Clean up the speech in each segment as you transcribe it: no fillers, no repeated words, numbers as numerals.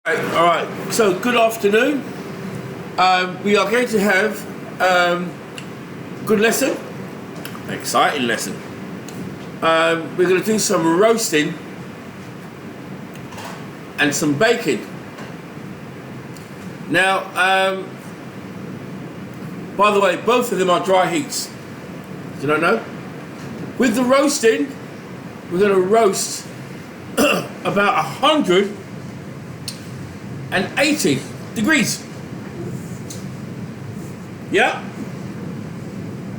All right, so good afternoon. We are going to have good lesson, exciting lesson. We're going to do some roasting and some baking. Now, by the way, both of them are dry heats. You don't know? With the roasting, we're going to roast about 180 degrees. Yeah?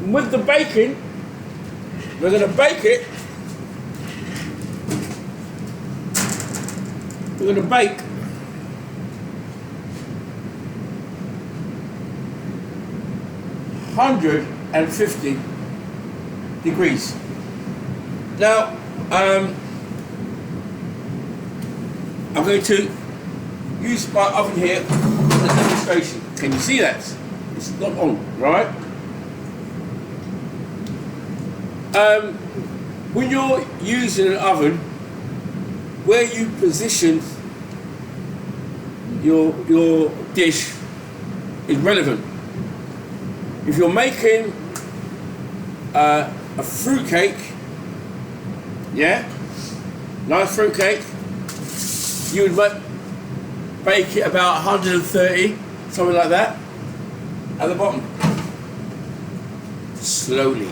With the baking, we're going to bake it. We're going to bake 150 degrees. Now, I'm going to use my oven here for the demonstration. Can you see that? It's not on, right? When you're using an oven, where you position your dish is relevant. If you're making a fruit cake, yeah, nice fruit cake, you would bake it about 130, something like that, at the bottom. Slowly.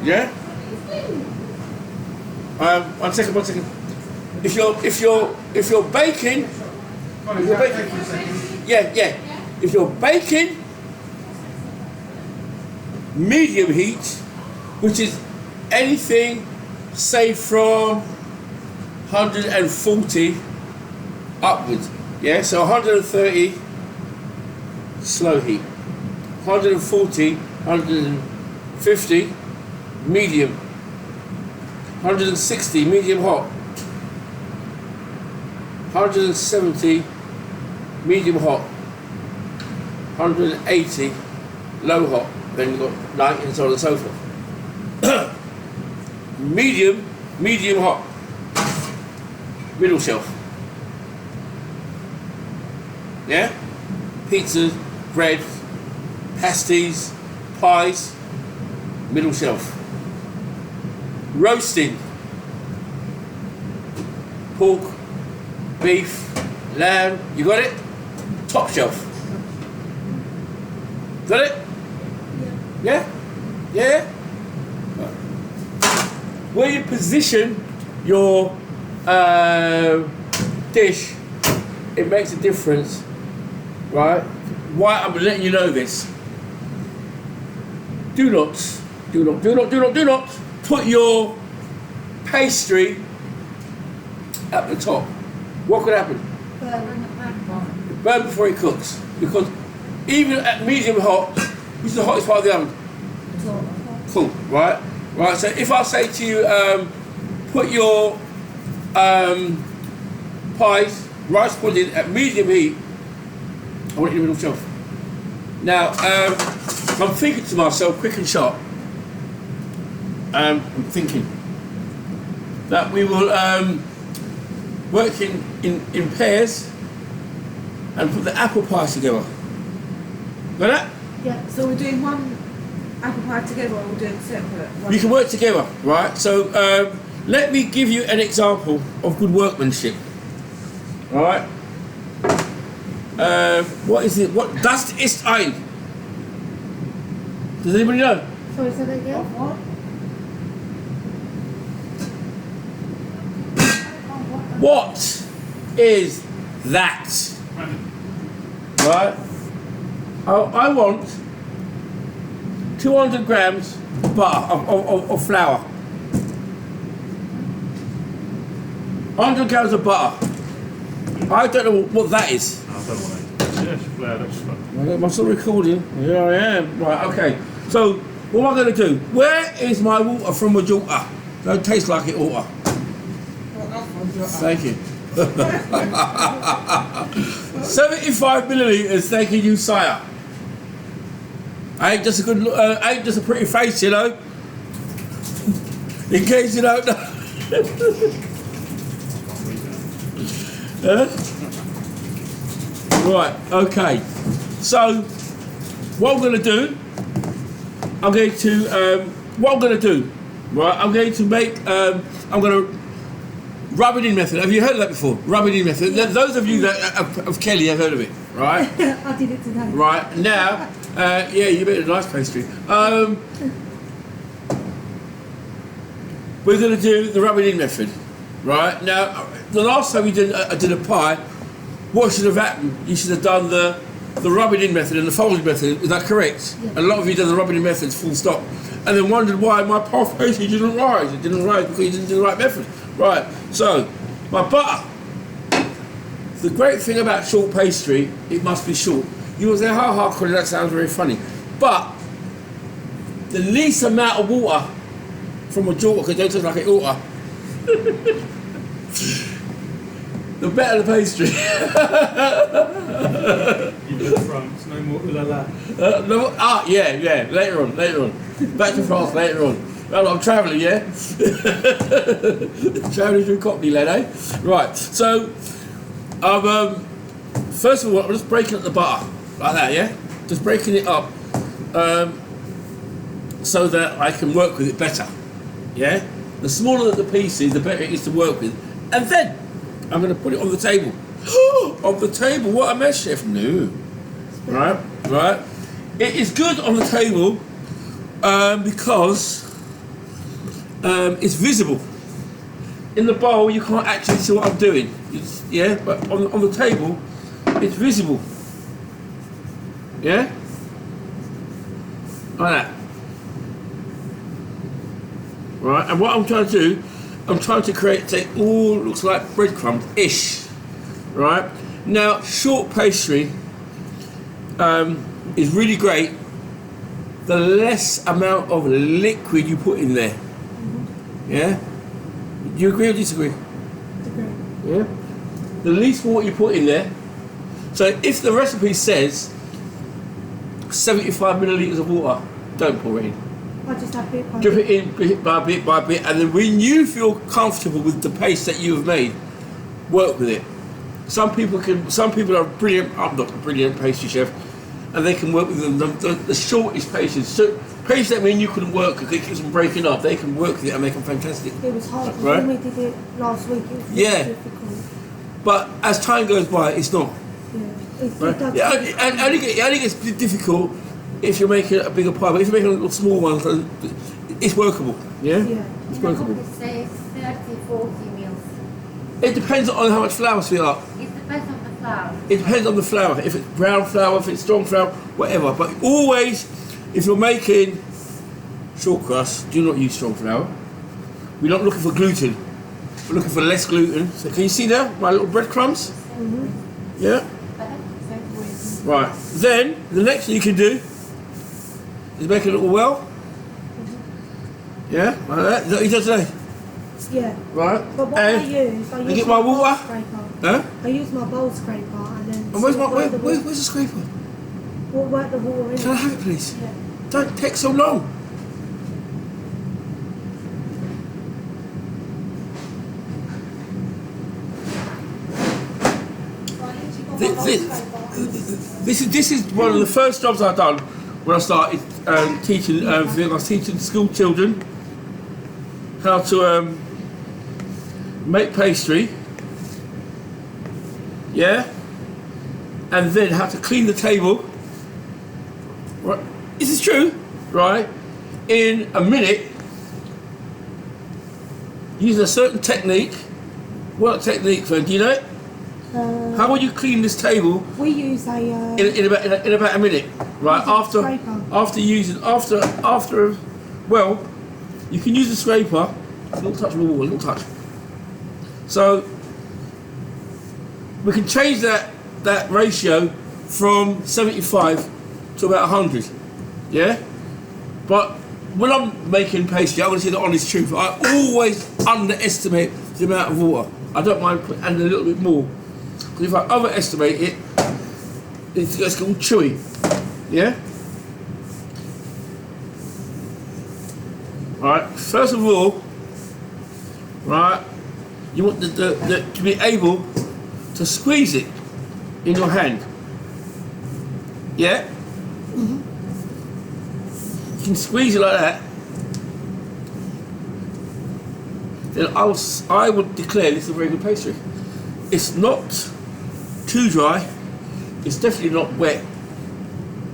Yeah? One second. If you're baking, yeah. If you're baking medium heat, which is anything say from 140 upwards, yeah. So 130 slow heat, 140, 150 medium, 160 medium hot, 170 medium hot, 180 low hot. Then you've got 90 and so on and so forth. medium hot, middle shelf. Yeah? Pizzas, bread, pasties, pies, middle shelf. Roasting. Pork, beef, lamb, you got it? Top shelf. Got it? Yeah? Where you position your dish, it makes a difference, right? Why I'm letting you know this. Do not put your pastry at the top. What could happen? Burn before it cooks. Because even at medium hot, which is the hottest part of the oven? Cool, right? Right, so if I say to you, put your pies, rice pudding at medium heat, I want it in the middle shelf. Now, I'm thinking to myself, quick and sharp, I'm thinking that we will work in pairs and put the apple pies together. Got that? Yeah, so we're doing one apple pie together or we're doing separate? You can work together, right? So let me give you an example of good workmanship. All right? What is it? What das ist ein? Does anybody know? Sorry, say that again? What is that? Right? I want 200 grams of butter, of flour. 100 grams of butter. I don't know what that is. I don't want it. Yes, flour, that's fine. I'm still recording. Here I am. Right, okay. So, what am I going to do? Where is my water from Majorca? Don't taste like it water. Thank you. 75 millilitres, thanking you, sire. Ain't just a good, ain't just a pretty face, you know. In case you don't know. Right, okay. So, what I'm going to do, I'm going to make, I'm going to rub it in method. Have you heard of that before? Rub it in method. Yes. Those of you that of Kelly have heard of it, right? I did it today. Right, now, yeah, you made a nice pastry. We're going to do the rub it in method, right? Now, the last time I did a pie, what should have happened? You should have done the rub it in method and the folding method. Is that correct? Yeah. A lot of you did the rub it in methods full stop, and then wondered why my puff pastry didn't rise. It didn't rise because you didn't do the right method. Right. So, my butter. The great thing about short pastry, it must be short. You will say, ha, Colin, that sounds very funny. But the least amount of water from a jar, because don't taste like a water, the better the pastry. You've been to France, no more ooh la la. Yeah, later on. Back to France later on. Well, I'm travelling, yeah? Travelling through Cockney, lad, eh? Right, so, first of all, I'm just breaking up the butter, like that, yeah? Just breaking it up, so that I can work with it better, yeah? The smaller the pieces, the better it is to work with. And then, I'm going to put it on the table. On the table, what a mess, chef. No. Right. It is good on the table because it's visible. In the bowl, you can't actually see what I'm doing. But on the table, it's visible. Yeah? Like that. Right, and what I'm trying to do, I'm trying to take all looks like breadcrumbs-ish. Right? Now, short pastry is really great the less amount of liquid you put in there. Yeah? Do you agree or disagree? Agree. Yeah? The least water you put in there. So if the recipe says 75 millilitres of water, don't pour it in. I just have bit by Drip bit. it in bit by bit, and then when you feel comfortable with the paste that you have made, work with it. Some people are brilliant. I'm not a brilliant pastry chef, and they can work with the shortest pastries. So pastries that mean you couldn't work because it keeps them breaking up. They can work with it and make them fantastic. It was hard because Right. when we did it last week, it was Yeah. difficult. But as time goes by, it's not. Yeah, it Right? does. Yeah, it only gets difficult if you're making a bigger pie. But if you're making a little small one, it's workable. Yeah. Yeah. It's workable. It says 30-40 mils. It depends on how much flour we are. It depends on the flour. It depends on the flour. If it's brown flour, if it's strong flour, whatever. But always, if you're making short crust, do not use strong flour. We're not looking for gluten. We're looking for less gluten. So can you see there, my little breadcrumbs? Mm-hmm. Yeah. Right. Then the next thing you can do is make a little well. Yeah, like that. Is that what you did today? Yeah. Right. But what I use get my bowl water? scraper. Huh? I use my bowl scraper and then. And where's work the water- where's the scraper? work the water in. Can I have it, please? Yeah. Don't take so long. This is one of the first jobs I've done when I started teaching. I was teaching school children how to make pastry. Yeah, and then how to clean the table. Right, this is true, right? In a minute, using a certain technique. What technique, friend? Do you know it? How would you clean this table We use a. in about a minute, right? After well, you can use a scraper. A little touch of the wall, a little touch. So we can change that ratio from 75 to about 100. Yeah, but when I'm making pastry, I want to see the honest truth. I always underestimate the amount of water. I don't mind putting a little bit more. Because if I overestimate it, it gets all chewy. Yeah? Right, first of all, right, you want to be able to squeeze it in your hand. Yeah? You can squeeze it like that. Then I would declare this a very good pastry. It's not too dry. It's definitely not wet.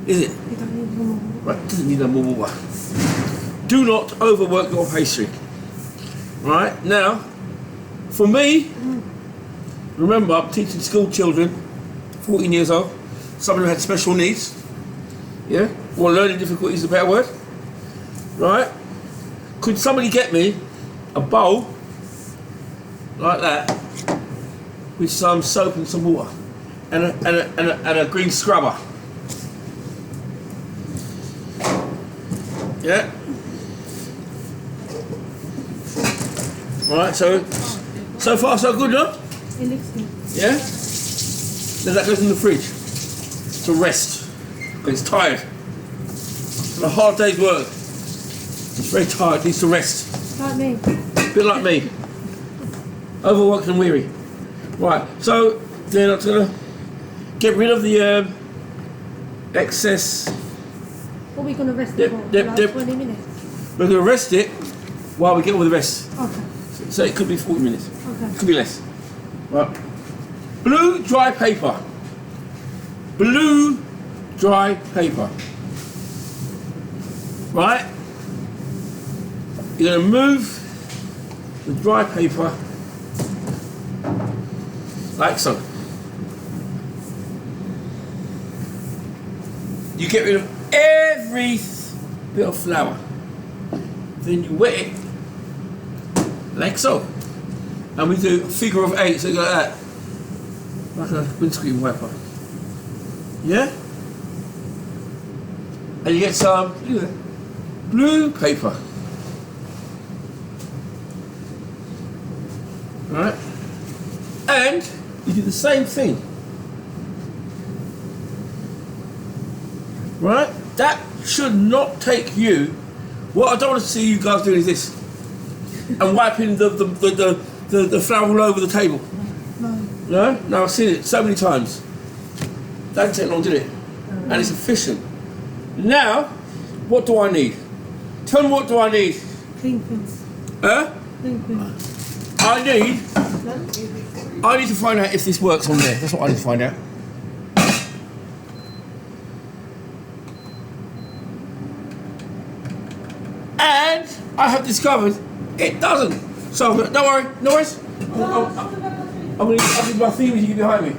Is it? You don't need more. Right, doesn't need no more water. Do not overwork your pastry. Right, now, for me, remember I'm teaching school children, 14 years old, some of them had special needs, yeah, or learning difficulties is a better word, right? Could somebody get me a bowl like that with some soap and some water and a green scrubber? Yeah. Right, so far so good, no? It looks good. Yeah? Then that goes in the fridge to rest. Because it's tired. It's a hard day's work. It's very tired, needs to rest. Like me. A bit like me. Overworked and weary. Right, so then I'm going to get rid of the excess. What are we going to rest it for? Like 20 minutes? We're going to rest it while we get all the rest. Okay. So it could be 40 minutes. Okay. It could be less. Right. Blue dry paper. Blue dry paper. Right? You're going to move the dry paper like so. You get rid of every bit of flour. Then you wet it like so. And we do a figure of 8, so you go like that. Like a windscreen wiper. Yeah? And you get some blue paper. Right? And you do the same thing. Right? That should not take you. What I don't want to see you guys doing is this. And wiping the flour all over the table. No? No, I've seen it so many times. Don't take long, did it? And it's efficient. Now, what do I need? Tell me, what do I need? Clean things. Huh? Clean things. I need to find out if this works on there. That's what I need to find out. And I have discovered it doesn't. So don't worry, no worries. I'm going to use my theme as you get behind me.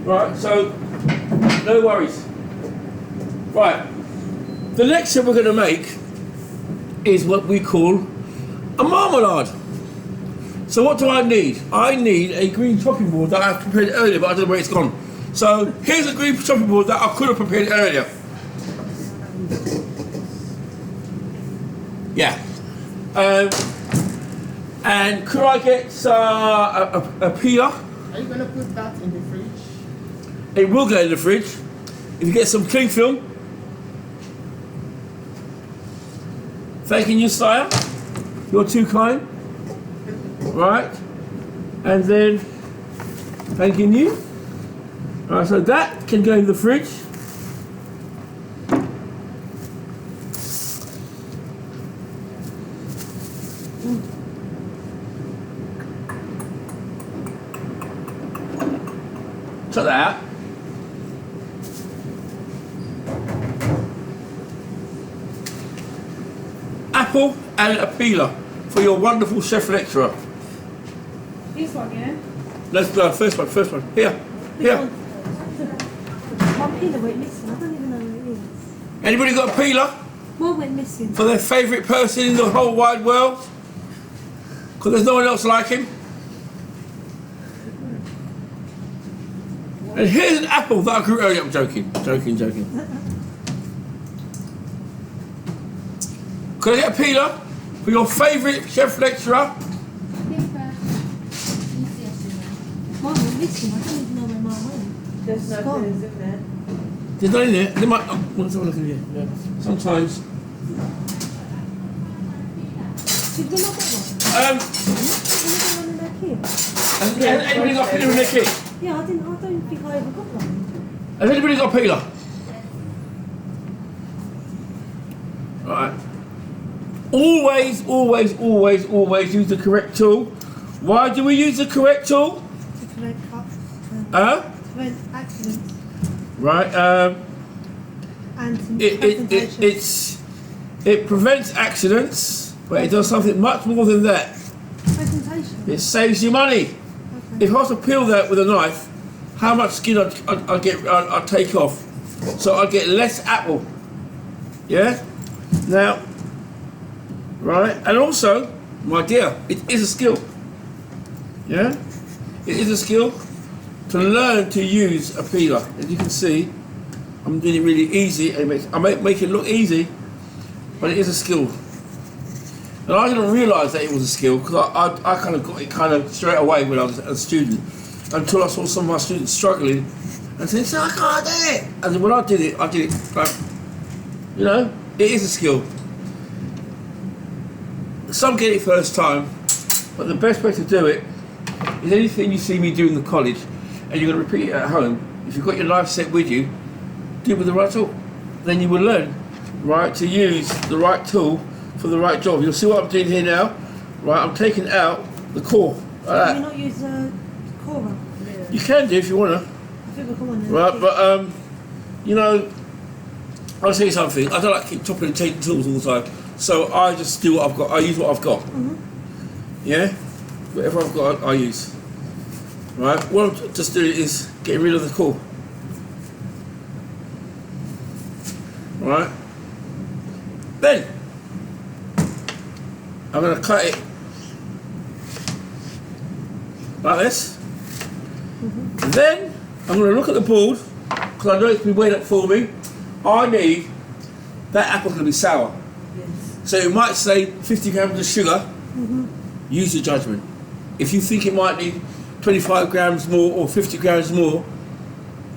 Right, so no worries. Right, the next thing we're going to make is what we call a marmalade. So what do I need? I need a green chopping board that I prepared earlier, but I don't know where it's gone. So here's a green chopping board that I could have prepared earlier. Yeah. And could I get a peeler? Are you going to put that in the fridge? It will go in the fridge. If you get some cling film. Thanking you, sire. You're too kind. Right. And then thanking you. Alright, so that can go in the fridge. Check that out. Apple and a peeler for your wonderful chef lecturer. This one, yeah? Let's go, first one. Here. My peeler went missing. I don't even know where it is. Anybody got a peeler What went missing? for their favourite person in the whole wide world? Because there's no one else like him. And here's an apple that I grew earlier. I'm joking. Could I get a peeler for your favourite chef lecturer? Mine went missing. I don't even know where mine went. There's no Gone. clues in there. There's none in there. There might. Oh, let's have a look in here. Yeah. Sometimes. Did we not get one? Um. Did we not get one in their kit? Has anybody got a peeler in their kit? Yeah, I don't think I ever got one. Has anybody got a peeler? Right. Always use the correct tool. Why do we use the correct tool? To prevent cuts. Huh? To prevent accidents Right. and presentation. It prevents accidents, but it does something much more than that. Presentation. It saves you money. Okay. If I was to peel that with a knife, how much skin I'd take off, so I'd get less apple. Yeah. Now, right, and also, my dear, it is a skill. Yeah, it is a skill to learn to use a peeler. As you can see, I'm doing it really easy. I make it look easy, but it is a skill. And I didn't realise that it was a skill because I kind of got it kind of straight away when I was a student, until I saw some of my students struggling and saying, "I can't do it." And then when I did it like, you know, it is a skill. Some get it first time, but the best way to do it is anything you see me do in the college, and you're going to repeat it at home. If you've got your knife set with you, do it with the right tool. Then you will learn, right, to use the right tool for the right job. You'll see what I'm doing here now. Right, I'm taking out the core. Like that. Can you not use core? You can do if you want to. I think we'll come on then. Right, but you know, I'll tell you something. I don't like to keep chopping and changing tools all the time. So I just do what I've got. I use what I've got. Yeah? Whatever I've got, I use. Right? What I'm just doing is getting rid of the core. Right? Then, I'm going to cut it like this. Then, I'm going to look at the board, because I know it's been weighed up for me. I need, that apple's going to be sour. So it might say 50 grams of sugar. Use your judgment. If you think it might need 25 grams more or 50 grams more,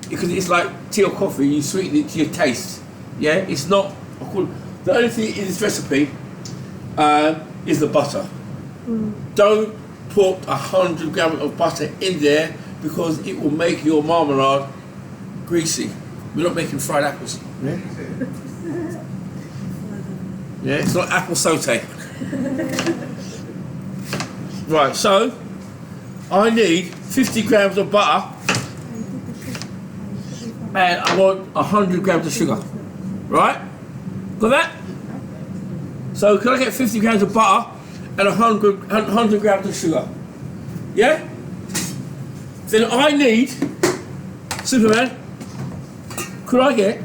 because it's like tea or coffee, you sweeten it to your taste. Yeah, it's not. The only thing in this recipe is the butter. Don't put 100 grams of butter in there because it will make your marmalade greasy. We're not making fried apples. Yeah? Yeah, it's not apple saute. Right, so I need 50 grams of butter and I want 100 grams of sugar. Right? Got that? So can I get 50 grams of butter and 100 grams of sugar? Yeah? Then I need, Superman, could I get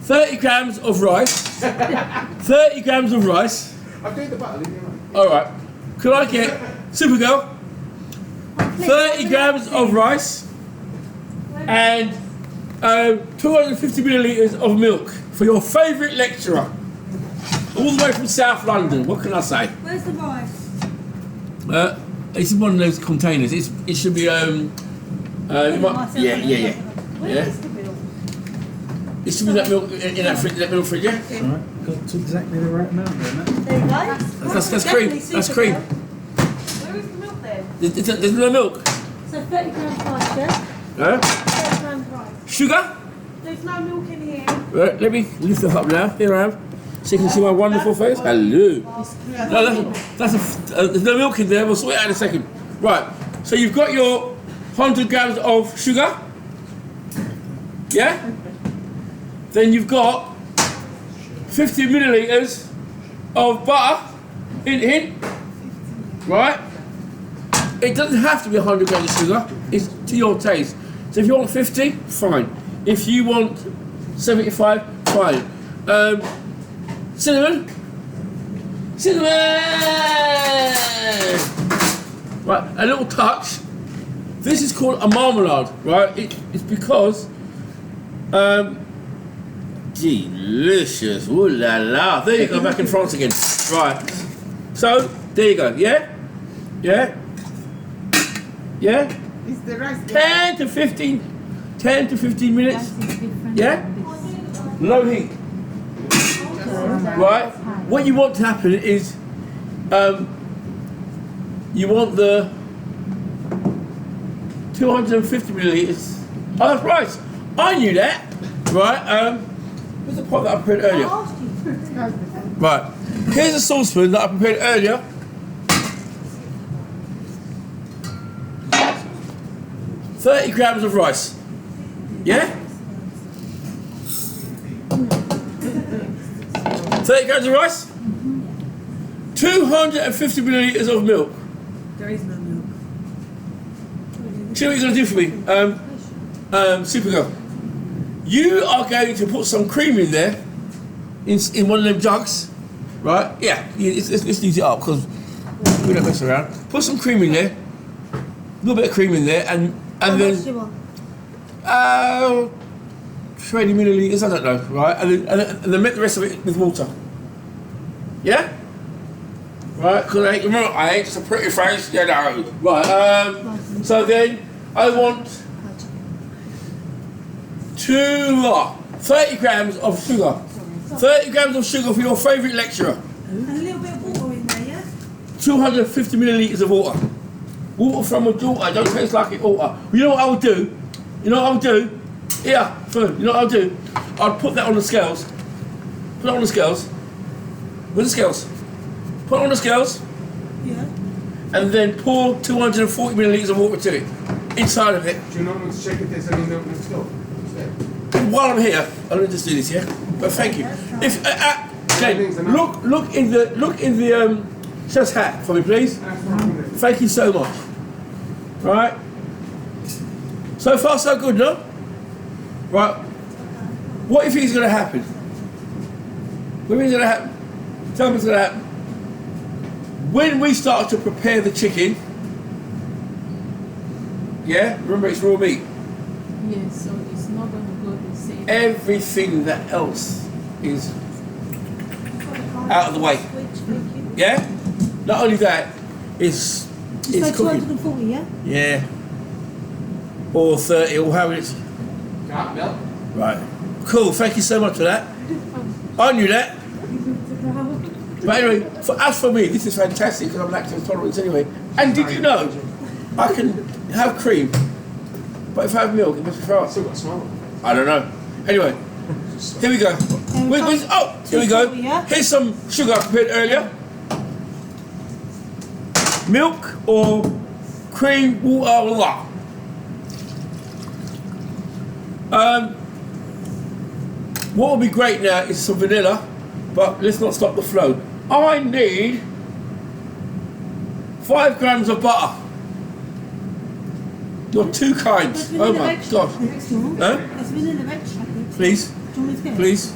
30 grams of rice? 30 grams of rice. I'm doing the butter, leave me alone. Alright. Could I get, Supergirl, 30 grams of rice and 250 millilitres of milk for your favourite lecturer? All the way from South London. What can I say? Where's the rice? It's in one of those containers. It should be Where yeah. is the milk? It should be that milk in that fridge, that milk fridge, yeah? Alright, got to exactly the right amount then. There you go. That's cream. That's cream. Where is the milk then? There's no milk. So 30 grams rice, yeah? Huh? 30 grams rice. Sugar? There's no milk in here. Right, let me lift it up now. Here I am. So you can see my wonderful face. Hello. No, there's no milk in there. We'll sort it out in a second. Right. So you've got your 100 grams of sugar. Yeah? Then you've got 50 millilitres of butter. Hint. Right? It doesn't have to be 100 grams of sugar. It's to your taste. So if you want 50, fine. If you want 75, fine. Cinnamon. Right, a little touch. This is called a marmalade, right? It's because delicious. Ooh la la. There you go, back in France again. Right. So there you go. Yeah? Yeah? Yeah? Is the rice 10 to 15 minutes. Yeah? Low heat. Right? What you want to happen is you want the 250 millilitres. Oh, that's rice. I knew that. Right. Where's the pot that I prepared I earlier? asked you for it. Right. Here's a saucepan that I prepared earlier. £30 grams of rice. Yeah? 30 grams of rice? 250 millilitres of milk. There is no milk. See what you're going to do for me, Supergirl. You are going to put some cream in there, in one of them jugs, right? Yeah, let's use it up because we don't mess around. Put some cream in there, a little bit of cream in there, and then 20 millilitres, I don't know, right? And then make the rest of it with water. Yeah? Right, because I ain't just a pretty face, you know. Right, so then I want 30 grams of sugar. 30 grams of sugar for your favourite lecturer. And a little bit of water in there, yeah? 250 millilitres of water. Water from a daughter, don't taste like it water. You know what I would do? You know what I would do? Here, food. You know what I'll do? I'll put that on the scales. Put it on the scales. Where's the scales? Put it on the scales. Yeah. And then pour 240 millilitres of water to it. Inside of it. Do you not want to check if there's any milk next door? While I'm here, I'll just do this, yeah? But thank you. If Jane, look in the chef's hat for me, please. Thank you so much. Right? So far, so good, no? Right. What do you think is going to happen? What do you think is going to happen? Tell me what's going to happen. When we start to prepare the chicken, yeah, remember it's raw meat. Yes, so it's not going to go the same. Everything that else is out of the way. Yeah? Not only that, it's cooking. 240, yeah? Yeah. Or 30, or how it's. Got milk? Right. Cool, thank you so much for that. I knew that. But anyway, as for me, this is fantastic because I'm lactose tolerant anyway. And did you know I can have cream, but if I have milk, it must be fast. Still got a smell. I don't know. Anyway, here we go. Here we go. Here's some sugar I prepared earlier. Milk or cream, water, blah. What would be great now is some vanilla, but let's not stop the flow. I need 5 grams of butter. You're too kind. Oh my gosh. Huh? Please. Please.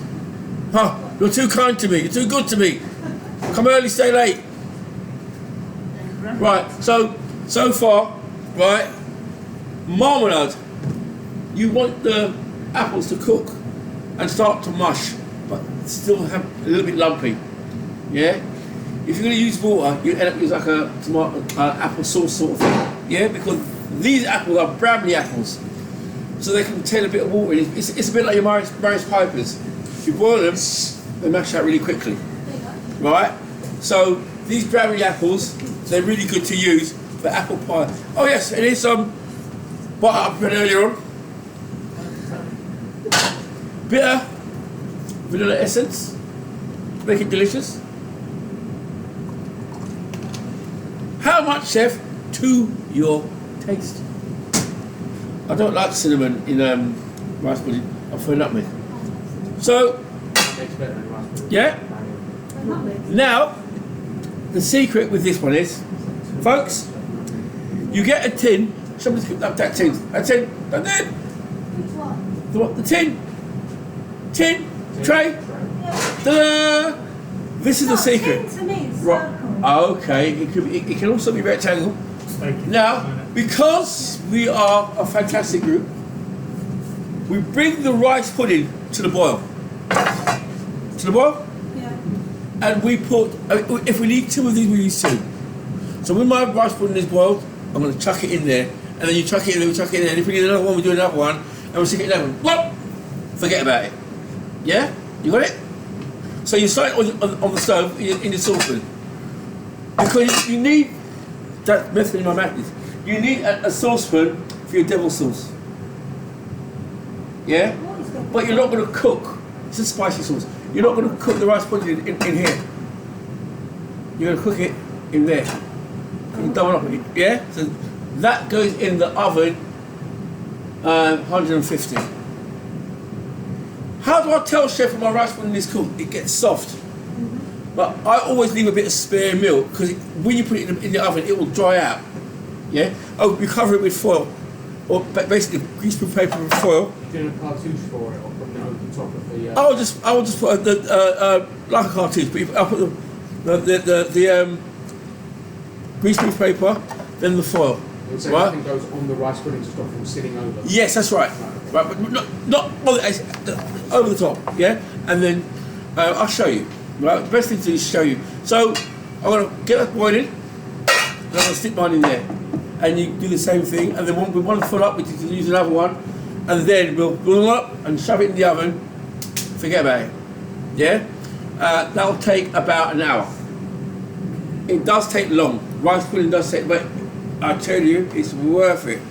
Huh, you're too kind to me. You're too good to me. Come early, stay late. Right, so far, right, marmalade. You want the apples to cook and start to mush, but still have a little bit lumpy. Yeah? If you're going to use water, you end up using like a tomato, apple sauce sort of thing. Yeah? Because these apples are Bramley apples, so they can contain a bit of water. It's a bit like your Maris Pipers. If you boil them, they mash out really quickly. Right? So these Bramley apples, they're really good to use for apple pie. Oh yes, and here's some butter I put earlier on. Bitter vanilla essence, make it delicious. How much, chef? To your taste. I don't like cinnamon in rice pudding. I throw nutmeg. So, yeah. Now, the secret with this one is, folks, you get a tin. Somebody's picked up that tin. A tin. That tin. The tin. Tin. Tray. Ta-da! This is the secret. Right. Okay. It can also be rectangle. Now, because we are a fantastic group, we bring the rice pudding to the boil. To the boil? Yeah. And we put, if we need 2 of these, we use 2. So when my rice pudding is boiled, I'm going to chuck it in there, and then you chuck it in there, we chuck it in there, and if we need another one, we do another one, and we stick it in there, whoop, forget about it. Yeah? You got it? So you start it on the stove, in the saucepan. Because you need, that method in my mouth is, you need a saucepan for your devil sauce. Yeah? But you're not going to cook. It's a spicy sauce. You're not going to cook the rice pudding in here. You're going to cook it in there. You double up, yeah? So that goes in the oven, 150. How do I tell chef when my rice pudding is cooked? It gets soft. But I always leave a bit of spare milk because when you put it in the oven, it will dry out. Yeah? Oh, you cover it with foil, or basically greaseproof paper with foil. Doing a cartouche for it, or putting it over the top of the. I will just put like a cartouche, but I'll put the greaseproof paper, then the foil. So right? everything goes on the rice pudding to stop from sitting over. Yes, that's right. Right, but not on over the top. Yeah, and then I'll show you. Right, the best thing to do is show you. So I'm gonna get that boiling, and I'm gonna stick mine in there, and you do the same thing. And then when we want to fill up, we can use another one, and then we'll fill up and shove it in the oven. Forget about it. Yeah, that'll take about an hour. It does take long. Rice pudding does take, but I tell you, it's worth it.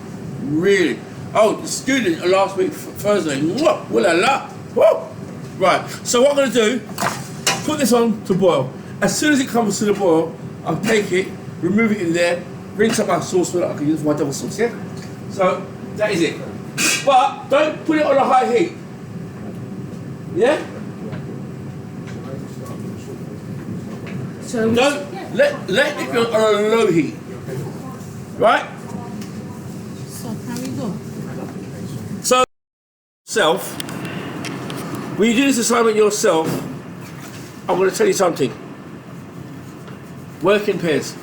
Really. Oh, the student last week Thursday. Whoa, la la. Whoa. Right. So what I'm gonna do? Put this on to boil. As soon as it comes to the boil, I'll take it, remove it in there, rinse up my sauce so that I can use my double sauce, yeah? So, that is it. But, don't put it on a high heat. Yeah? So Don't, let it be on a low heat. Right? So can we go? So, when you do this assignment yourself, I'm going to tell you something. Work in pairs.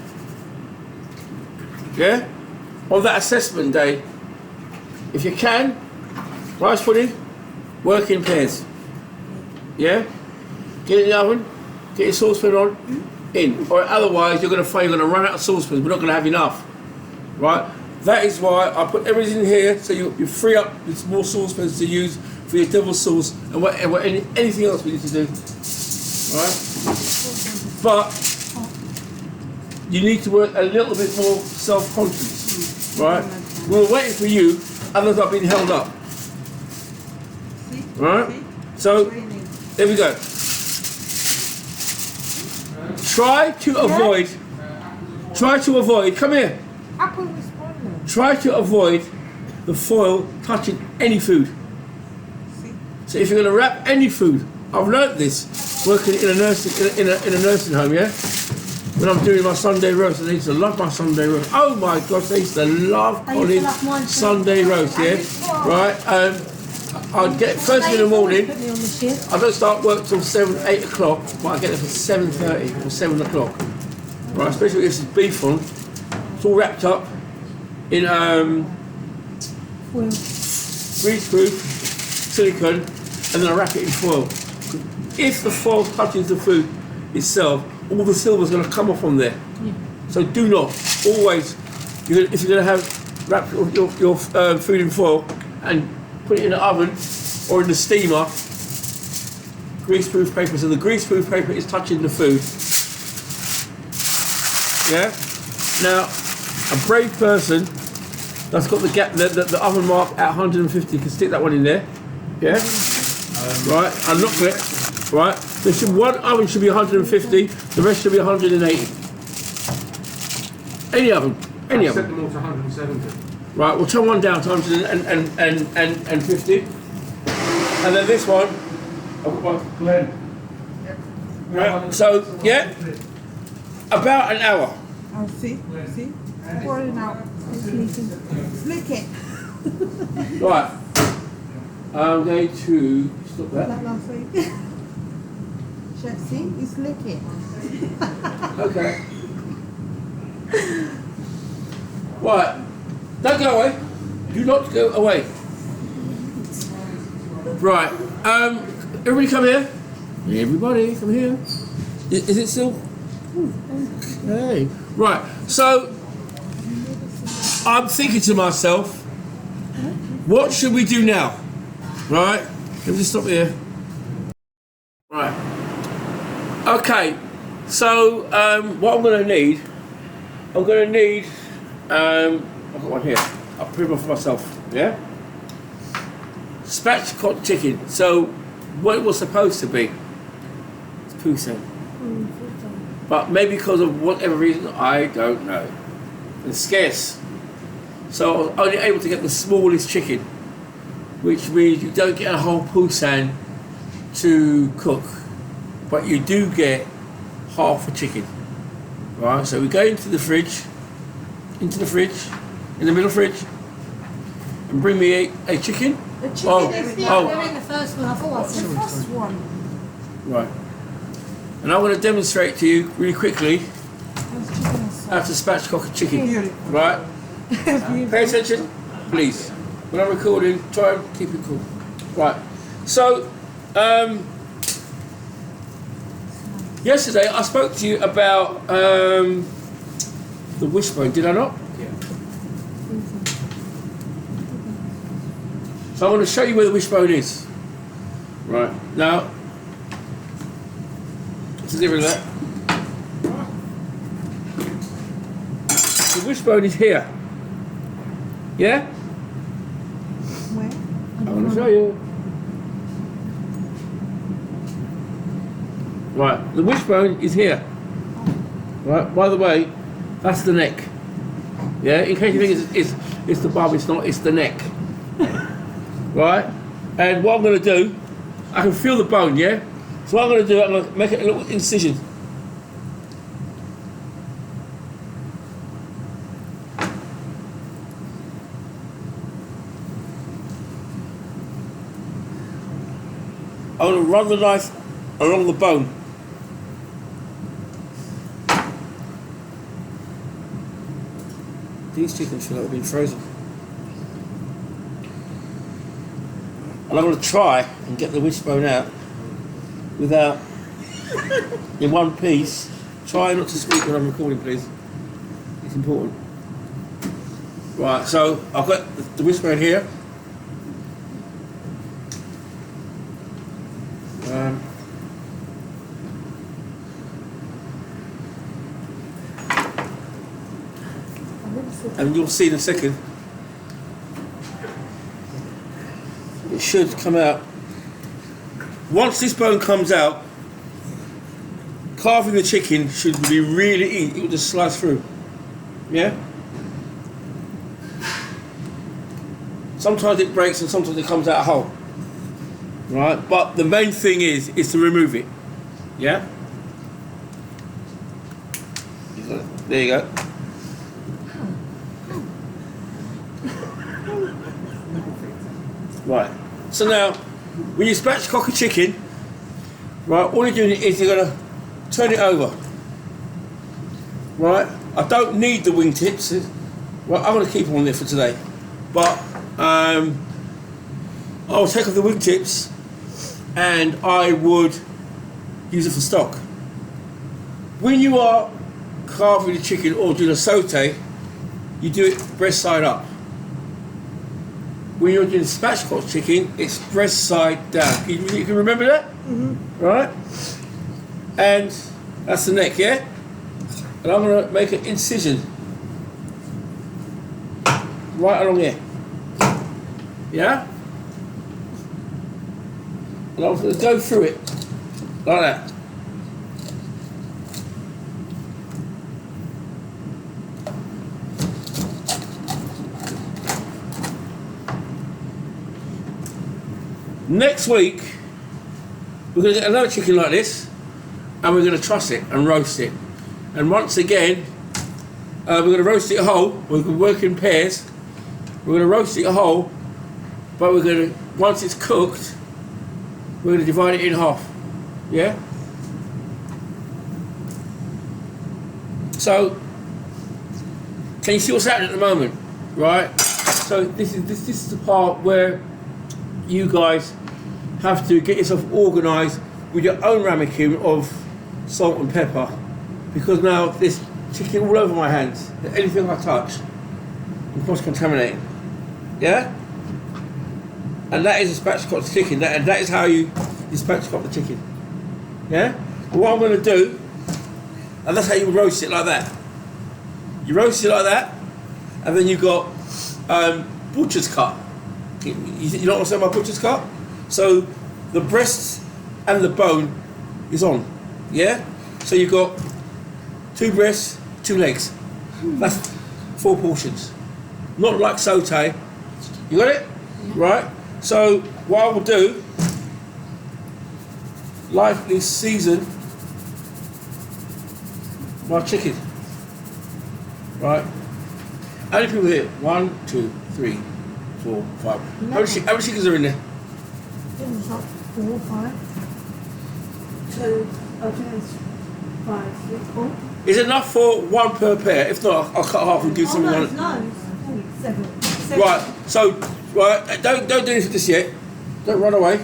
Yeah? On that assessment day, if you can, rice pudding, work in pairs. Yeah? Get it in the oven, get your saucepan on, in. Or otherwise, you're going to find you're going to run out of saucepans. We're not going to have enough. Right? That is why I put everything in here so you free up with more saucepans to use for your devil sauce and whatever, anything else we need to do. Right? But you need to work a little bit more self-confidence, right? We're waiting for you, others are being held up. Right? So, there we go. Try to avoid, come here. Try to avoid the foil touching any food. So if you're going to wrap any food, I've learnt this working in a nursing home, yeah? When I'm doing my Sunday roast, I used to love my Sunday roast. Oh my gosh, I used to love Colin's Sunday roast, yeah? Right? I'd get first thing in the morning. I don't start work till 7, 8 o'clock, but I get there for 7:30 or 7 o'clock. Right? Especially if it's beef on. It's all wrapped up in greaseproof silicone, and then I wrap it in foil. If the foil touches the food itself, all the silver's going to come off on there. Yeah. So do not always, if you're going to have wrap your food in foil and put it in the oven or in the steamer, greaseproof paper. So the greaseproof paper is touching the food. Yeah. Now, a brave person that's got the oven mark at 150 can stick that one in there. Yeah. Right. Unlock it. Right. One oven should be 150. The rest should be 180. Any oven. Any oven. Set them all to 170. Right. We'll turn one down to 150. And then this one, I've got my Glen. Right. So yeah, about an hour. Oh, see, pour it out. Slick it. Right. I'm going to stop that. Chef, see, you slick it. Okay. Right. Don't go away. Do not go away. Right. Everybody come here. Everybody come here. Is it still? Okay. Right. So I'm thinking to myself, what should we do now? Right. Let me just stop here. Right. Okay. So what I'm going to need, I've got one here. I'll prove it for myself. Yeah? Spatchcock chicken. So, what it was supposed to be, it's poussin. But maybe because of whatever reason, I don't know. It's scarce. So I was only able to get the smallest chicken, which means you don't get a whole poussin to cook, but you do get half a chicken. Right, so we go into the fridge, in the middle fridge, and bring me a chicken. The chicken Oh, is They're in the first one. I thought I the said first one. Right. And I'm going to demonstrate to you really quickly That's chicken and how sauce. to spatchcock a chicken. Beautiful. Right? Pay attention, please. When I'm recording, try and keep it cool. Right. So, yesterday I spoke to you about the wishbone, did I not? Yeah. So I'm going to show you where the wishbone is. Right. Now, let's get rid of that. The wishbone is here. Yeah? Where? I'm going to show you. Right, the wishbone is here. Right, by the way, that's the neck. Yeah, in case you think it's the bum, it's not, it's the neck. Right? And what I'm going to do, I can feel the bone, yeah? So what I'm going to do, I'm going to make it a little incision. I'm going to run the knife along the bone. These chickens should have been frozen. And I'm going to try and get the wishbone out without, in one piece. Try not to speak when I'm recording, please. It's important. Right, so I've got the wishbone here. And you'll see in a second, it should come out. Once this bone comes out, carving the chicken should be really easy. It will just slice through. Yeah? Sometimes it breaks and sometimes it comes out whole. Right? But the main thing is to remove it. Yeah? There you go. Right, so now, when you spatchcock a chicken, right, all you're doing is you're going to turn it over. Right, I don't need the wingtips. Well, I'm going to keep them on there for today. But I'll take off the wingtips and I would use it for stock. When you are carving the chicken or doing a saute, you do it breast side up. When you're doing spatchcock chicken, it's breast side down. You can remember that? Mm-hmm. Right? And that's the neck, yeah? And I'm going to make an incision right along here. Yeah? And I'm going to go through it like that. Next week, we're going to get another chicken like this, and we're going to truss it and roast it. And once again, we're going to roast it whole. We're going to work in pairs. We're going to roast it whole, but we're going to, once it's cooked, we're going to divide it in half. Yeah? So, can you see what's happening at the moment? Right? So this is the part where you guys have to get yourself organised with your own ramekin of salt and pepper, because now there's chicken all over my hands. Anything I touch, I'm cross-contaminating. Yeah? And that is a spatchcock chicken, and that is how you spatchcock the chicken. Yeah? And what I'm going to do, and that's how you roast it like that. You roast it like that, and then you've got butcher's cut. You know what I'm saying about butcher's cut? So the breast and the bone is on, yeah? So you've got 2 breasts, 2 legs. That's 4 portions. Not like saute. You got it? Right? So what I will do, lightly season my chicken. Right? How many people here? 1, 2, 3, 4, 5. How many chickens are in there? It was like 4 or 5. 2, I think it's 5, 6, 4. Is it enough for 1 per pair? If not, I'll cut half and give someone no, one. it's loads. 7. Right, so don't do anything just yet. Don't run away.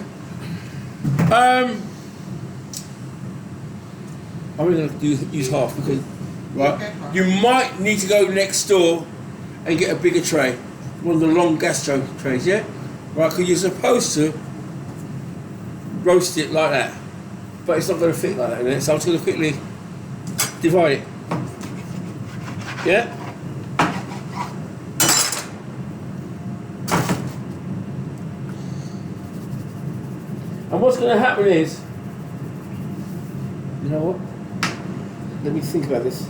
I'm only going to use half because, right, you might need to go next door and get a bigger tray, one of the long gastro trays, yeah? Right, because you're supposed to roast it like that, but it's not going to fit like that, innit? So I'm just going to quickly divide it. Yeah? And what's going to happen is, you know what? Let me think about this.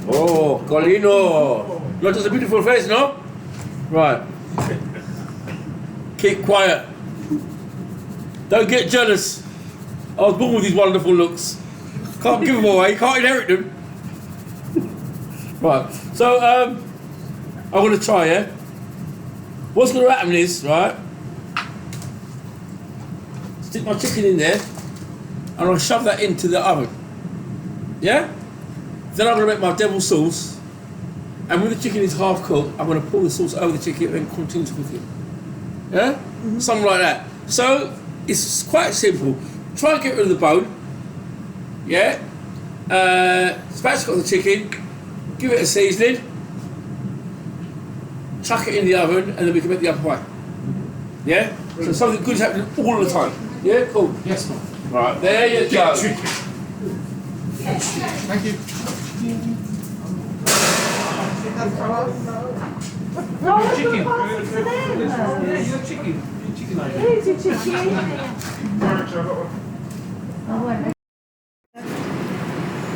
Oh, Colino! Not just a beautiful face, no? Right. Keep quiet. Don't get jealous. I was born with these wonderful looks. Can't give them away, can't inherit them. Right, so I'm going to try, yeah? What's going to happen is, right, stick my chicken in there and I'll shove that into the oven. Yeah? Then I'm going to make my devil sauce, and when the chicken is half cooked, I'm going to pour the sauce over the chicken and continue to cook it. Yeah? Mm-hmm. Something like that. So it's quite simple. Try and get rid of the bone. Yeah? Spatchcock the chicken, give it a seasoning, chuck it in the oven, and then we can make the apple pie. Yeah? So something good is happening all the time. Yeah? Cool. Yes, ma'am. Right, there you go. Thank you. Chicken. Your chicken. Here's your chicken.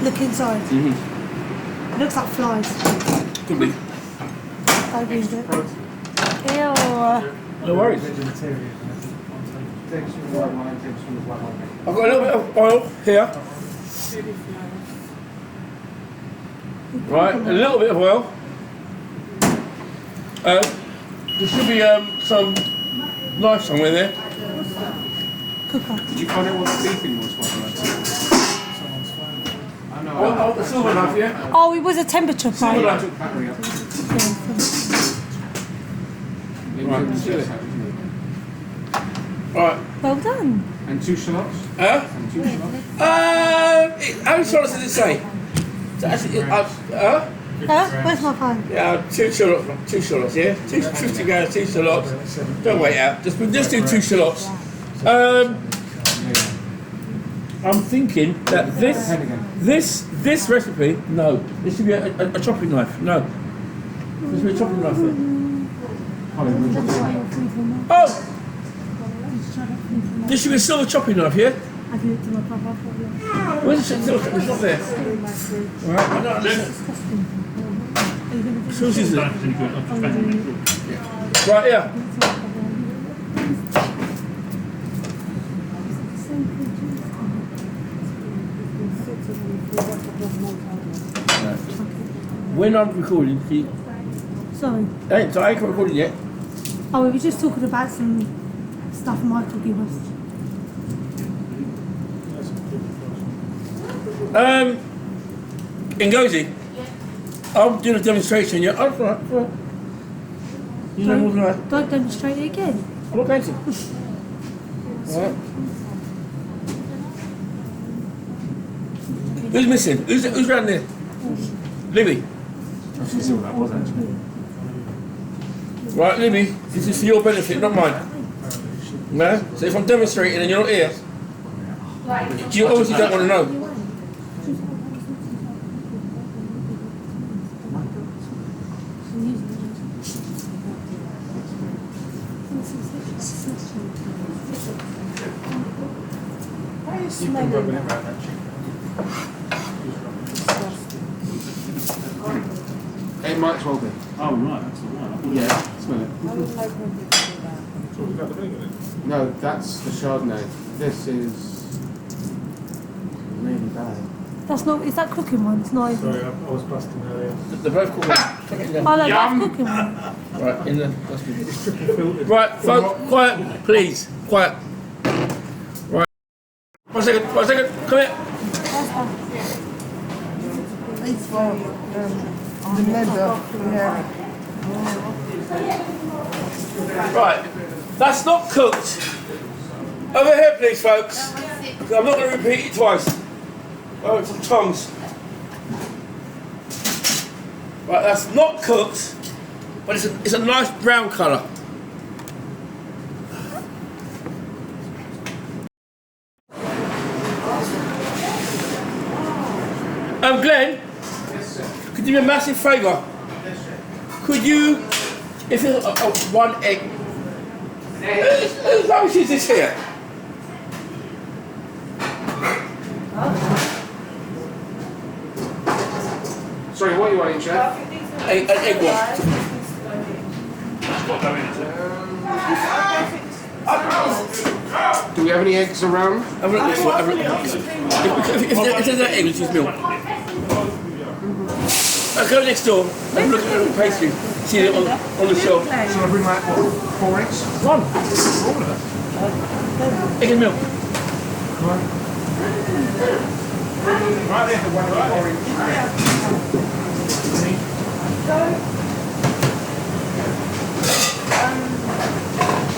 Look inside. Mm-hmm. Looks like flies. Could be. I read it. Ew. No worries. Takes from the white wine, takes from the white wine. I've got a little bit of oil here. Right, a little bit of oil. There should be some knife somewhere there. Cooker. Did you find out what the beefing was? I know. Oh, the silver knife, yeah? Oh, it was a temperature Silver fire. knife. Battery up. Right, let's do it. Right. Well done. And 2 shallots? Huh? And 2 shallots? How many shallots did it say? So actually, Where's my phone? yeah, 2 shallots, yeah? 250 grams, 2 shallots. Don't wait out, just do 2 shallots. I'm thinking that this recipe, no, this should be a chopping knife, no. There should be a chopping knife there. Oh! There should be a silver chopping knife, yeah? I give it to my papa. Where's the silver? It's not there. Alright, I don't understand. So this is it. Right, yeah. When I'm recording, see, Sorry. so I ain't recording yet. Oh, we were just talking about some stuff Michael gave us. Ngozi, I'm doing a demonstration, yeah? Oh, right. You know more than I. Don't demonstrate it again. I'm not going to. Alright. Who's missing? Who's around there? Libby. Right, Libby, this is for your benefit, not mine. No? So if I'm demonstrating and you're not here, you obviously don't want to know. Why are you You've been smelling rubbing it that? around that chicken. It might as well be. Oh, right, that's the one. Yeah, smell it. I would like when people do that. So we've got the vinegar then? No, that's the Chardonnay. This is really bad. That's not, is that cooking one? It's not even. Sorry, I was busting earlier. They're both cooking. Take it in there. Oh, no, Yum. that's cooking one. Right, in there. That's good. It's triple filtered. Right, folks, quiet, please. Quiet. Right. 1 second, 1 second. Come here. It's for the leather. Yeah. Right. That's not cooked. Over here, please, folks. I'm not going to repeat it twice. Oh, some tongs. Right, that's not cooked, but it's a nice brown colour. Glenn, could you do me a massive favour? Could you, if it's one egg, whose rubbish is this here? Sorry, what are you eating, Chef? An egg wash. Do we have any eggs around? If there's an egg, it's just milk. Go next door and look at the pastry. See it on the shelf. Shall I bring like what, 4 eggs? One. Egg and milk. Right there, the one with orange.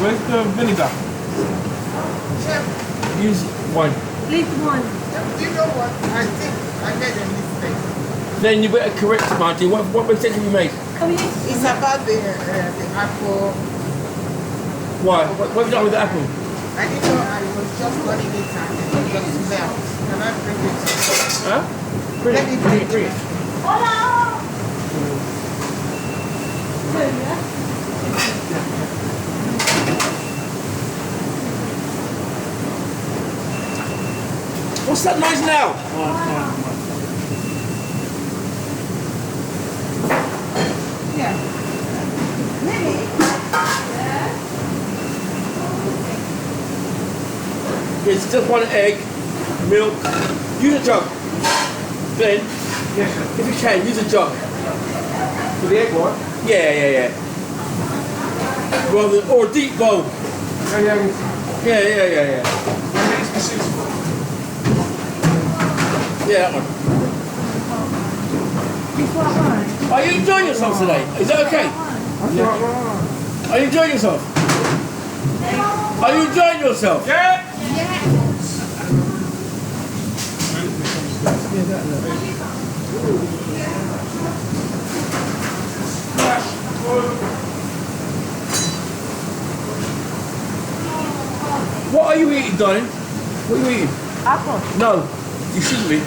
Where's the vinegar? Use wine. Leave the wine. Do you know what? I think I made a mistake. Then you better correct it, Marty. What mistake have you made? Can we use It's about the apple. Why? What have you done with the apple? I didn't know I was just running it and it just smelled. Can I bring it? Huh? Let me bring it. What's that noise now? Yeah. It's just one egg, milk. Use a jug. Glenn, Yes, sir. if you can, use a jug. For the egg white? Yeah. Rather, or a deep bowl. Oh, yeah. Yeah. Yeah, that one. Are you enjoying yourself today? Is that okay? Are you enjoying yourself? Are you enjoying yourself? Yeah! What are you eating, darling? What are you eating? Apple. No, you shouldn't be.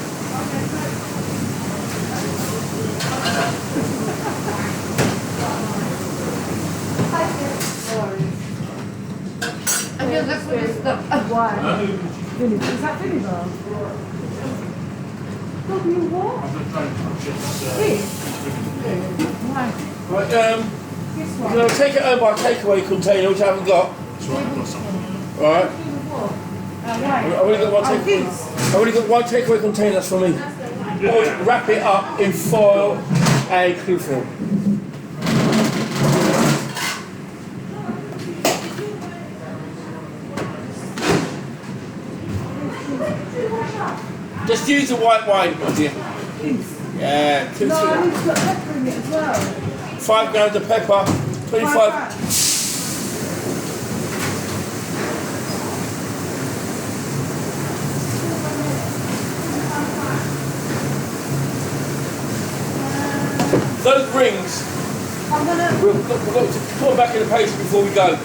I guess that's what it's the why. Vinegar. Is that vinegar? What do you want? Why? Right, This I'm one. going to take it home by takeaway container, which I haven't got. Alright, Why? I've only got one Oh, takeaway. this. I've only got one takeaway container, that's for me. Or wrap it up in foil and cling film. Just use the white wine, my dear. Yeah, two, No, I need to put pepper in it as well. 5 grams of pepper, 25. Those rings, I'm gonna. we've got to put them back in the paste before we go.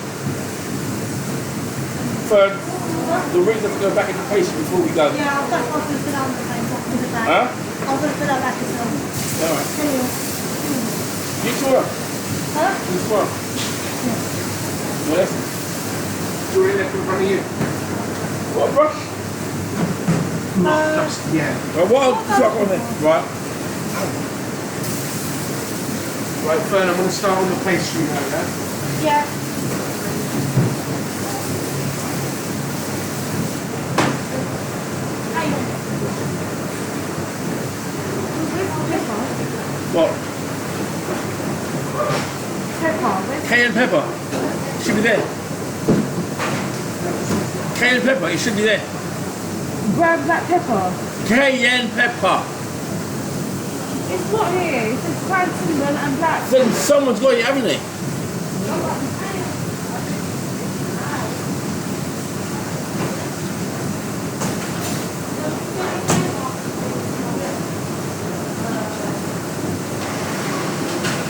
The rings have to go back in the paste before we go. Yeah, that's what I was going to put on the same top of the bag. Huh? I was going to put that back as well. Alright. Anyway. You tomorrow. Huh? You tomorrow. Yes. Do it left in front of you. What brush? Yeah. Right, what else have you got on there? Right. Right, Fern, I'm going to start on the pastry now, yeah? Yeah. What? Pepper. Cayenne pepper. Should be there. Cayenne pepper, it should be there. Grab that pepper. Cayenne pepper. It's not here. It says ground cinnamon and black. Then someone's got it, haven't they?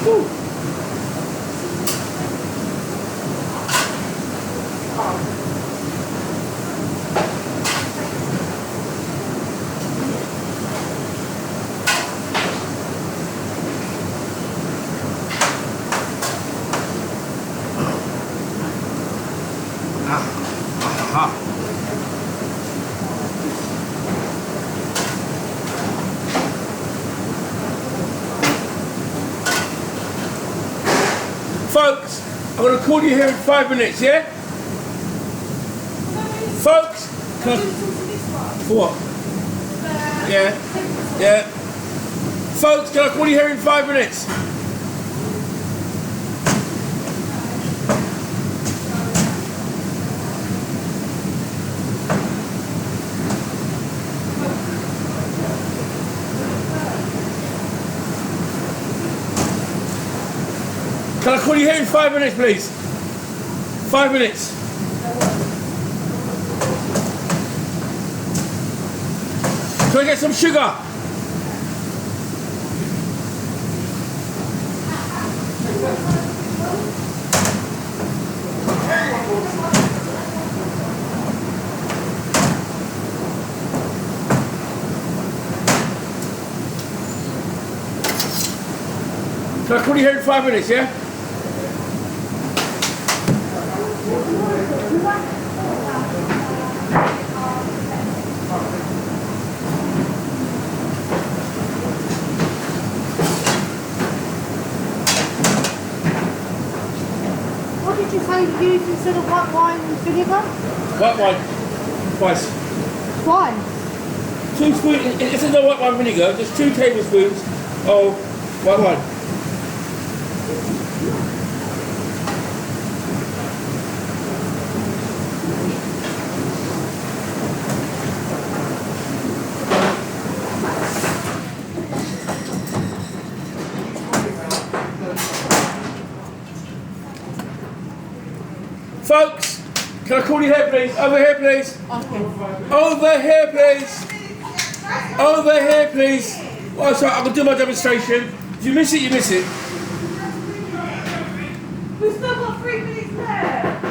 Woo. Folks, I'm going to call you here in 5 minutes, yeah? Folks, can I... For what? Yeah, yeah. Folks, can I call you here in 5 minutes? Can I call you here in 5 minutes, please? 5 minutes. Can I get some sugar? Can I call you here in 5 minutes, yeah? What did you say you used instead of white wine and vinegar? White wine. Twice. Why? 2 spoons. If there's no white wine vinegar, just 2 tablespoons of white wine. Folks, can I call you here, please? Over here, please. Okay. Over here, please. Over here, please. Oh, sorry, I'm going to do my demonstration. If you miss it, you miss it. We've still got 3 minutes left.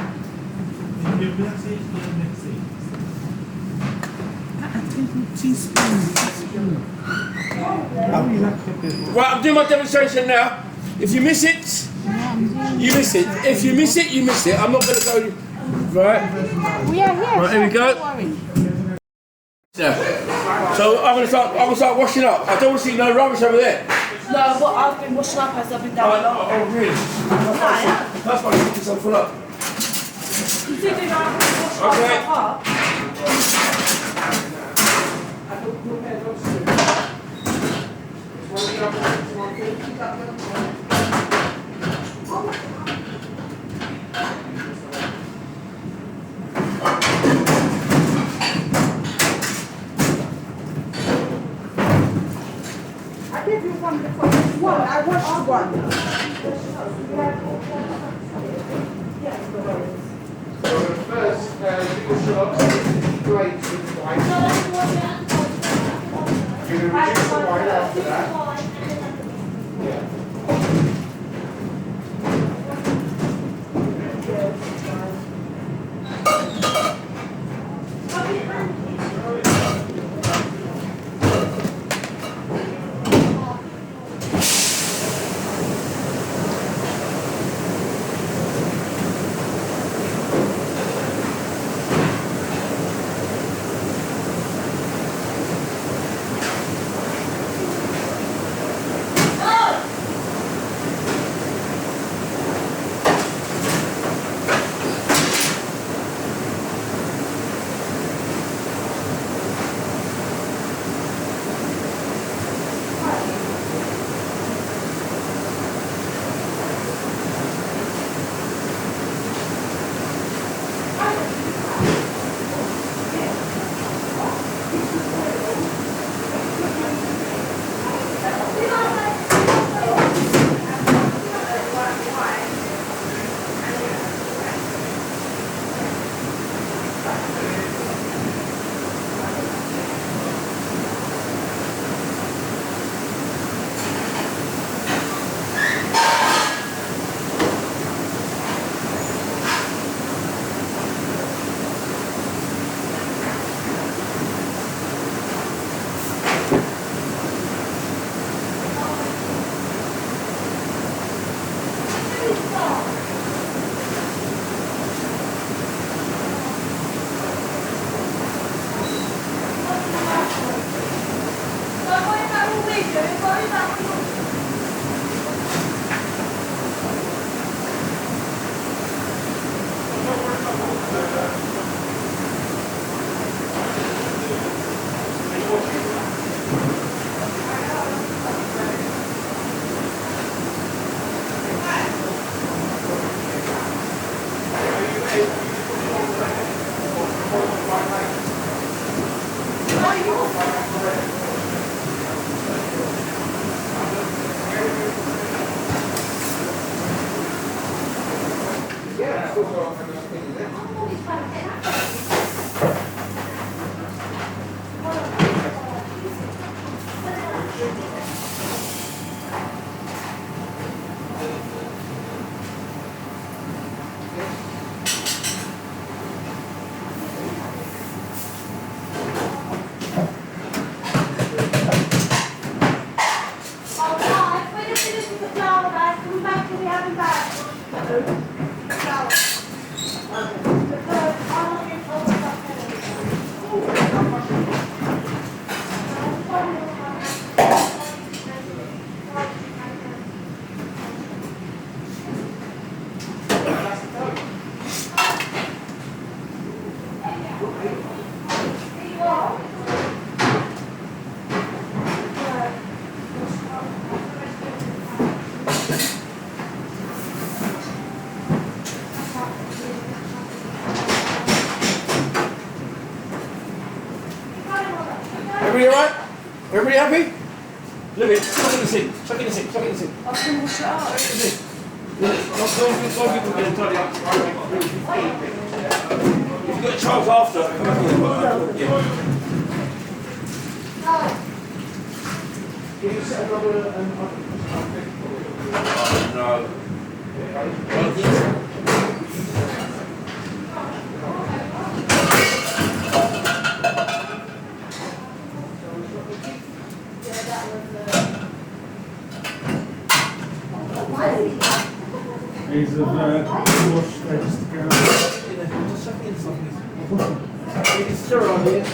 Right, I'm doing my demonstration now. If you miss it, you miss it. If you miss it, you miss it. I'm not going to go... Right. We are here. Right, here we go. Don't worry. Yeah. So I'm gonna start washing up. I don't want to see no rubbish over there. No, what I've been washing up as I've been down below. Oh, really? That's why I keep myself full up. Considering I've been washing Okay. myself up. I gave you one before. One, I washed one. So first, you shot grapes with white. You're going to reduce the white after that. Yeah. Everybody alright? Everybody happy? Look at chuck it in the sink, chuck it in the sink, chuck it in the sink. I can wash it out. Chuck it in the sink. Look, don't people get tidy up. If you've got a chance after, come back here. Can you set another no. These have washed eggs to go. Just chuck it in something. It's sterile here.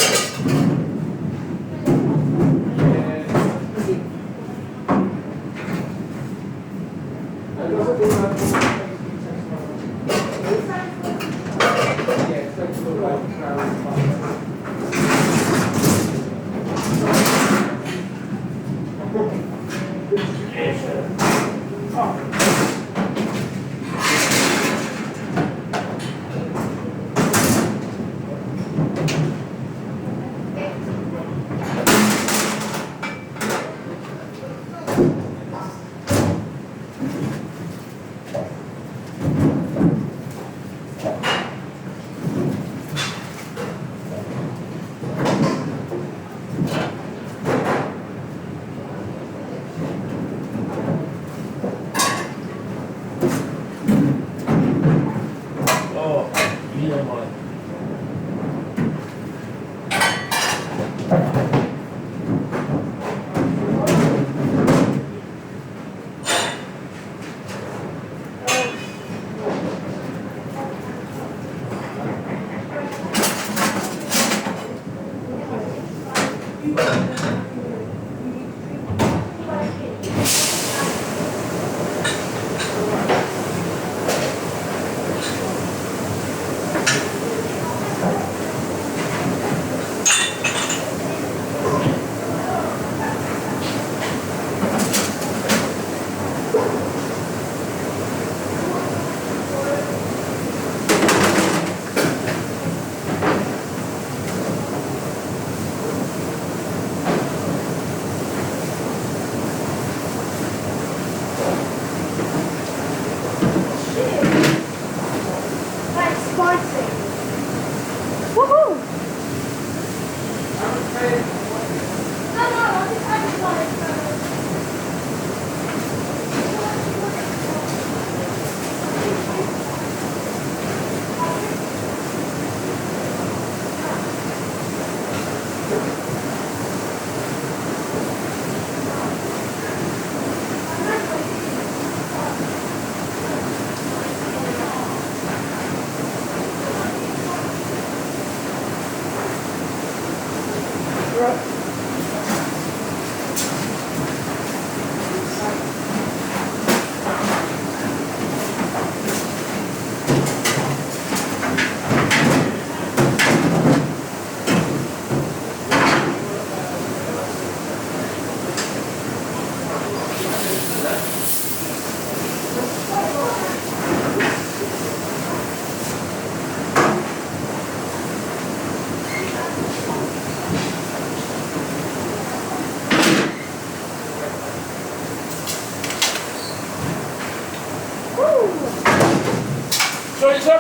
Sorry, sir?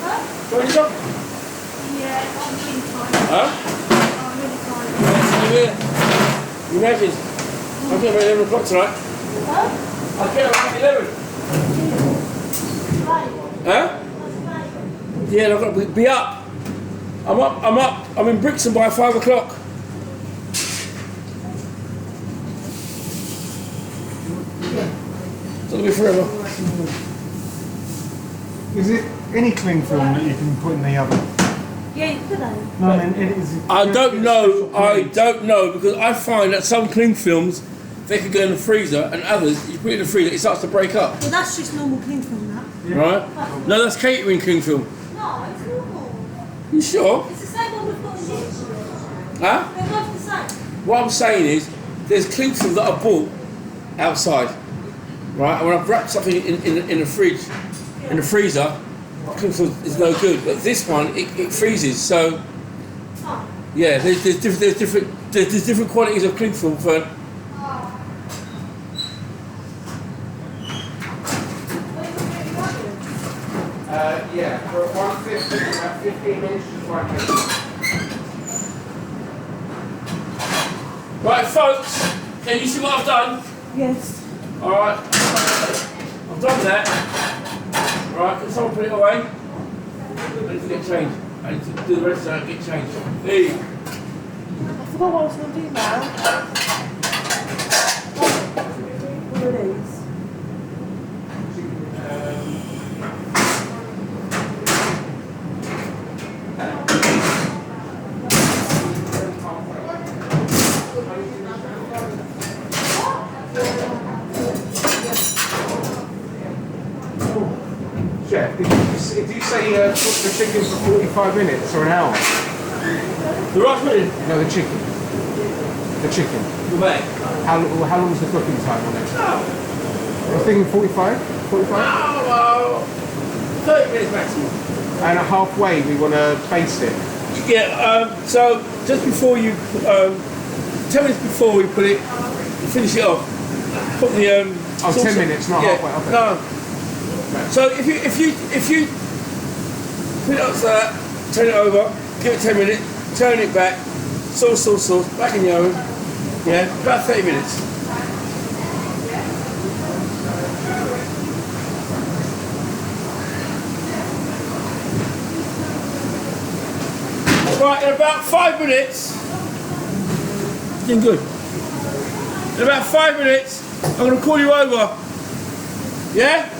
Huh? Sorry, sir? Yeah, I'm really tired. Huh? I'm really tired. You imagine? I'll get about 11 o'clock tonight. Huh? I'll get about 11. Right. Huh? Yeah, I've got to be up. I'm up. I'm in Brixton by 5 o'clock. It's going to be forever. Is it any cling film that you can put in the oven? Yeah, you could have. No, I mean, is it, I don't know. I don't know because I find that some cling films they can go in the freezer, and others you put it in the freezer, it starts to break up. Well, that's just normal cling film, that. Yeah. Right? No, that's catering cling film. No, it's normal. You sure? It's the same one we've got in here. Huh? They're both the same. What I'm saying is, there's cling film that I bought outside, right? And when I've wrapped something in the fridge, in the freezer, cling film is no good. But this one, it freezes. So, yeah, there's different quantities of cling film for. Yeah, for 150, about 15 minutes is right. Right, folks, can you see what I've done? Yes. Alright, I've done that. Right, can someone put it away? I need to get changed. I need to do the rest of that and get changed. Hey. I forgot what I was going to do now. What are these? Chef, did you say cook the chicken for 45 minutes or an hour? The rice pudding? No, the chicken. The chicken. The bag. How long was the cooking time on it? I was thinking 45? 45? Oh, 30 minutes maximum. And at halfway we want to baste it. Yeah, so just before you, 10 minutes before we put it, finish it off, put the... Oh, 10 minutes, not halfway. Okay. No. So if you put it up to that, turn it over, give it 10 minutes, turn it back, sauce, back in the oven, yeah, about 30 minutes. Right, in about 5 minutes, doing good. In about 5 minutes, I'm going to call you over. Yeah?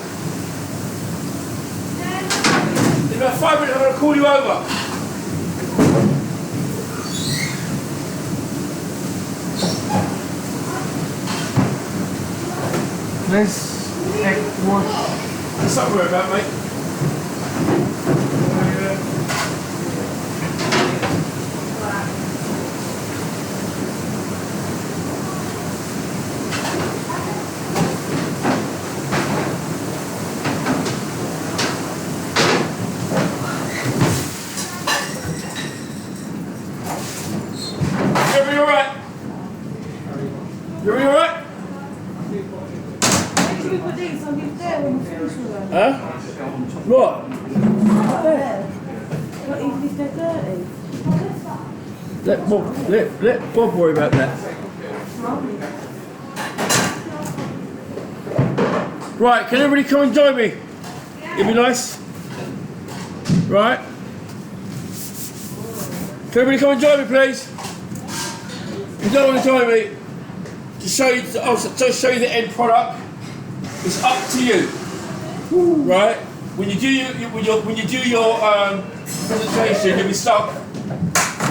In about 5 minutes, I'm going to call you over. Let's egg wash. There's something to worry about, mate. Everybody all right? Everybody all right? Make sure we put these on your there when we finish with them. Huh? What? Up there. Not even if they're dirty. Let Bob worry about that. Right, can everybody come and join me? It'd be nice. Right? Can everybody come and join me, please? If you don't want to join me, to show you the end product, it's up to you. Right? When you do your presentation, you'll be stuck.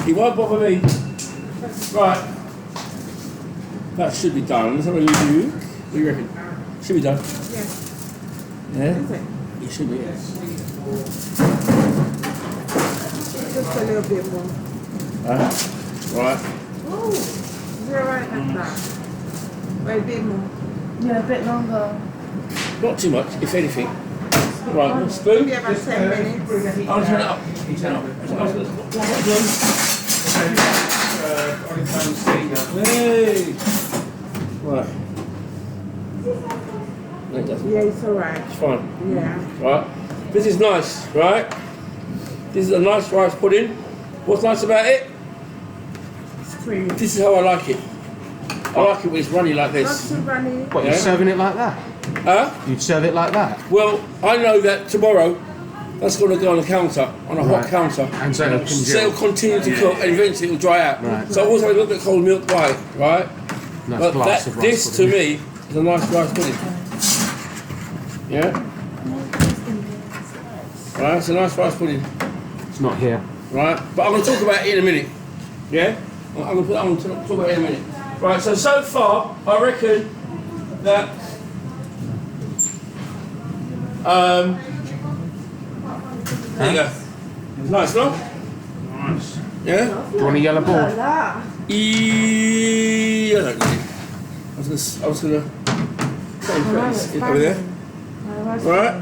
It won't bother me. Right. That should be done. Let's have a look at you. What do you reckon? Should be done. Yeah. It should be. Just a little bit more. Right. Oh, you're right like that. Wait, a bit more. Yeah, a bit longer. Not too much, if anything. Right, one spoon. Maybe about 10 minutes. I'll turn it up. Turn it up. Hey. Right. No, it doesn't. Yeah, it's alright. It's fine. Yeah. Right. This is nice, right? This is a nice rice pudding. What's nice about it? It's creamy. This is how I like it. I like it when it's runny like Not this. too runny. What, you're serving it like that? Huh? You'd serve it like that? Well, I know that tomorrow that's going to go on a counter, on a hot Right. counter. And so it'll So it'll congeal. continue to cook and eventually it'll dry out. Right. So I always have a little bit of cold milk by, right? Nice But glass of rice this to pudding. me is a nice rice pudding. Yeah? Right, it's a nice rice pudding. It's not here. Right, but I'm going to talk about it in a minute. Yeah? I'm going to talk about it in a minute. Right, so far, I reckon that there you go. Nice, no? Nice. Yeah? Do you want a yellow Look board? at that. I don't need it. I was gonna over there. Right.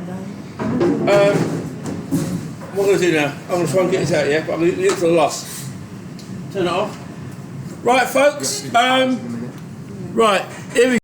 What I'm gonna do now? I'm gonna try and get this out, yeah, but I'm gonna leave it for the last. Turn it off. Right, folks. Right, here we go.